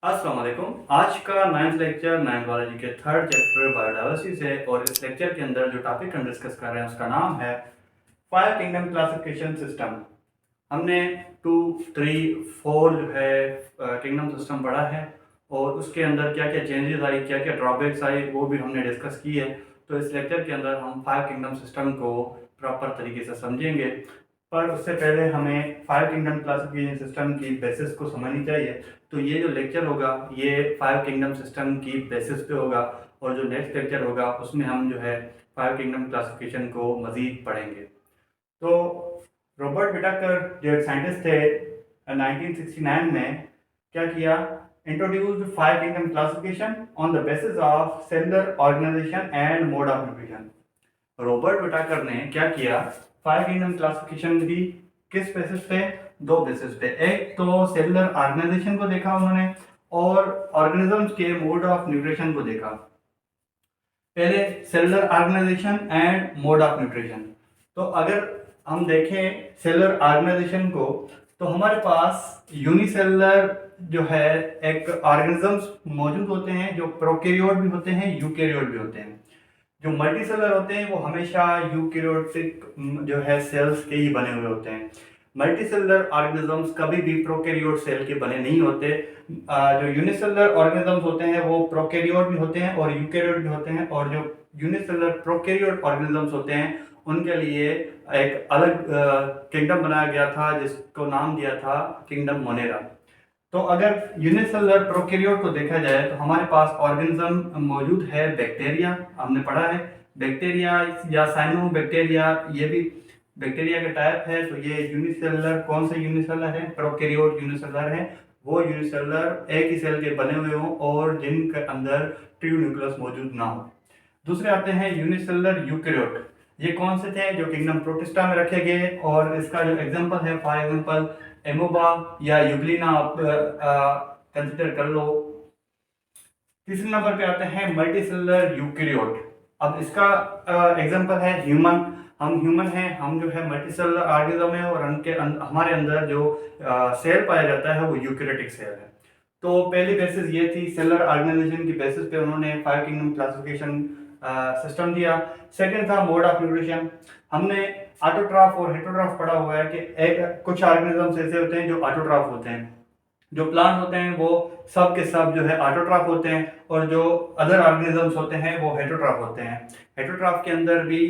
अस्सलाम वालेकुम। आज का 9th लेक्चर 9th बायोलॉजी के 3rd चैप्टर बायोडाइवर्सिटी से और इस लेक्चर के अंदर जो टॉपिक हम डिस्कस कर रहे हैं उसका नाम है 5 किंगडम क्लासिफिकेशन सिस्टम। हमने 2, 3, 4 जो है किंगडम सिस्टम पढ़ा है और उसके अंदर क्या क्या चेंजेस आई, क्या क्या ड्रॉबैक्स आई, वो भी हमने डिस्कस की है। तो इस लेक्चर के अंदर हम 5 किंगडम सिस्टम को प्रॉपर तरीके से समझेंगे, पर उससे पहले हमें 5 किंगडम क्लासिफिकेशन सिस्टम की बेसिस को समझनी चाहिए। तो ये जो लेक्चर होगा ये 5 किंगडम सिस्टम की बेसिस पे होगा और जो नेक्स्ट लेक्चर होगा उसमें हम जो है 5 किंगडम क्लासिफिकेशन को मज़ीद पढ़ेंगे। तो रॉबर्ट विटाकर जो एक साइंटिस्ट थे 1969 में क्या किया, introduced 5 kingdom classification on the basis of cellular organisation and mode of nutrition. Robert Whittaker ने क्या किया, 5 किंगडम क्लासिफिकेशन दी किस बेसिस पे? 2 बेसिस पे। एक तो सेलुलर ऑर्गेनाइजेशन को देखा उन्होंने और ऑर्गेनिजम्स के मोड ऑफ न्यूट्रिशन को देखा। पहले cellular organisation and mode of nutrition. तो अगर हम देखें सेलुलर ऑर्गेनाइजेशन को तो हमारे पास यूनिसेलुलर जो है एक ऑर्गेनिजम्स मौजूद होते हैं जो प्रोकैरियोट भी होते हैं, यूकैरियोट भी होते हैं। जो मल्टीसेलर होते हैं वो हमेशा यूकैरियोटिक जो है सेल्स के ही बने हुए होते हैं। मल्टीसेलुलर ऑर्गेनिजम्स कभी भी प्रोकैरियोट सेल के बने नहीं होते। जो यूनिसेलुलर ऑर्गेनिजम्स होते हैं वो प्रोकैरियोट भी होते हैं और यूकैरियोट भी होते हैं, और जो यूनिसेलुलर प्रोकैरियोट ऑर्गेनिजम्स होते हैं उनके लिए एक अलग किंगडम बनाया गया था जिसको नाम दिया था किंगडम मोनेरा। तो अगर यूनिसेलुलर प्रोकैरियोट को देखा जाए तो हमारे पास ऑर्गेनिज्म मौजूद है बैक्टीरिया, हमने पढ़ा है बैक्टीरिया या साइनोबैक्टीरिया, ये भी बैक्टीरिया का टाइप है। तो ये यूनिसेलुलर, कौन से यूनिसेलुलर है? प्रोकैरियोट यूनिसेलुलर है। वो यूनिसेलुलर एक ही सेल के बने हुए हों और जिनके अंदर ट्रू न्यूक्लियस मौजूद ना हो। दूसरे आते हैं यूनिसेलुलर यूकैरियोट। ये कौन से थे? जो किंगडम प्रोटिस्टा में रखे गए, और इसका जो एग्जांपल है फॉर एग्जांपल एमोबा या यूग्लिना आप कंसिडर कर लो। तीसरे नंबर पे आते हैं मल्टीसेलुलर यूकैरियोट। अब इसका एग्जांपल है ह्यूमन। हम ह्यूमन हैं, हम जो है मल्टीसेलुलर ऑर्गेनिज्म है और उनके हमारे अंदर जो सेल पाया जाता है वो यूकैरियोटिक सेल है। तो पहली बेसिस ये थी, सेलुलर ऑर्गेनाइजेशन की बेसिस पे उन्होंने 5 किंगडम क्लासिफिकेशन सिस्टम दिया। सेकंड था मोड ऑफ न्यूट्रिशन। हमने ऑटोट्रॉफ और हेटेरोट्रॉफ पढ़ा हुआ है कि एक कुछ ऑर्गेनिजम्स ऐसे होते हैं जो ऑटोट्रॉफ होते हैं। जो प्लांट होते हैं वो सब के सब जो है ऑटोट्रॉफ होते हैं, और जो अदर ऑर्गेनिजम्स होते हैं वो हेटेरोट्रॉफ होते हैं। हेटेरोट्रॉफ के अंदर भी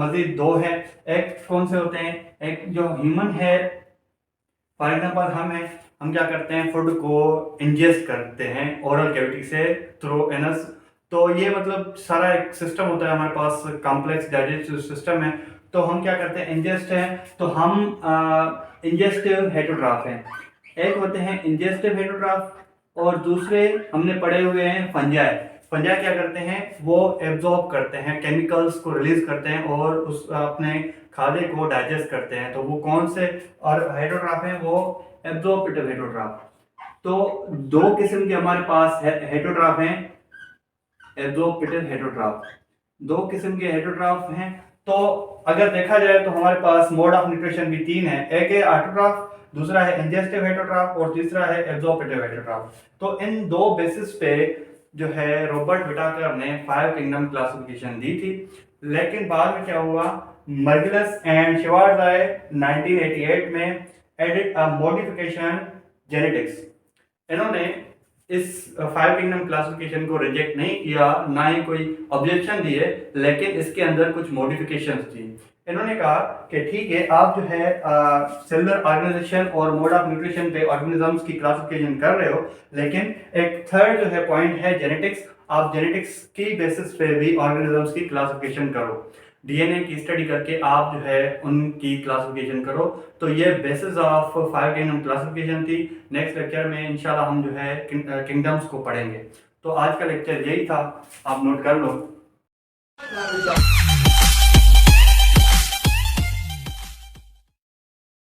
मजीद 2 हैं। एक कौन से होते हैं? एक जो ह्यूमन है, फॉर एग्जांपल हम क्या करते हैं, फूड को इंजेस्ट करते हैं ओरल कैविटी से थ्रू एनस। तो ये मतलब सारा एक सिस्टम होता है हमारे पास, कॉम्प्लेक्स डाइजेस्टिव सिस्टम है। तो हम क्या करते हैं, इंजेस्ट है, तो हम इंजेस्टिव हेटेरोट्रॉफ हैं। एक होते हैं इंजेस्टिव हेटेरोट्रॉफ और दूसरे हमने पढ़े हुए हैं फंजाई। फंजाई क्या करते हैं? वो एब्जॉर्ब करते हैं, केमिकल्स को रिलीज करते हैं और उस अपने खाद्य को डाइजेस्ट करते हैं। तो वो कौन से और हेटेरोट्रॉफ हैं? वो एब्जॉर्प्टिव हेटेरोट्रॉफ। तो 2 किस्म के हमारे पास हेटेरोट्रॉफ हैं, एब्जॉर्प्टिव हेटेरोट्रॉफ। 2 किस्म के हेटेरोट्रॉफ हैं। तो अगर देखा जाए तो हमारे पास मोड ऑफ न्यूट्रिशन भी 3 है। एक है ऑटोट्रॉफ, दूसरा है इंजेस्टिव हेटेरोट्रॉफ और तीसरा है एब्जॉर्प्टिव हेटेरोट्रॉफ। तो इन 2 बेसिस पे जो है रॉबर्ट विटाकर ने 5 किंगडम क्लासिफिकेशन दी थी। लेकिन बाद में क्या हुआ, मर्गिलस एंड शिवार्ज़ाई 1988 में एडिट अ मॉडिफिकेशन जेनेटिक्स। इन्होंने इस 5 किंगडम क्लासिफिकेशन को रिजेक्ट नहीं किया, ना ही कोई ऑब्जेक्शन दिए, लेकिन इसके अंदर कुछ मॉडिफिकेशंस थी। इन्होंने कहा कि ठीक है, आप जो है सेलुलर ऑर्गेनाइजेशन और मोड ऑफ न्यूट्रिशन पे ऑर्गेनिजम्स की क्लासिफिकेशन कर रहे हो, लेकिन एक थर्ड जो है पॉइंट है जेनेटिक्स। आप जेनेटिक्स की बेसिस पे भी ऑर्गेनिजम्स की क्लासिफिकेशन करो, डीएनए की स्टडी करके आप जो है उनकी क्लासिफिकेशन करो। तो ये बेसिस ऑफ 5 किंगडम क्लासिफिकेशन थी। नेक्स्ट लेक्चर में इंशाल्लाह हम जो है किंगडम्स को पढ़ेंगे। तो आज का लेक्चर यही था, आप नोट कर लो।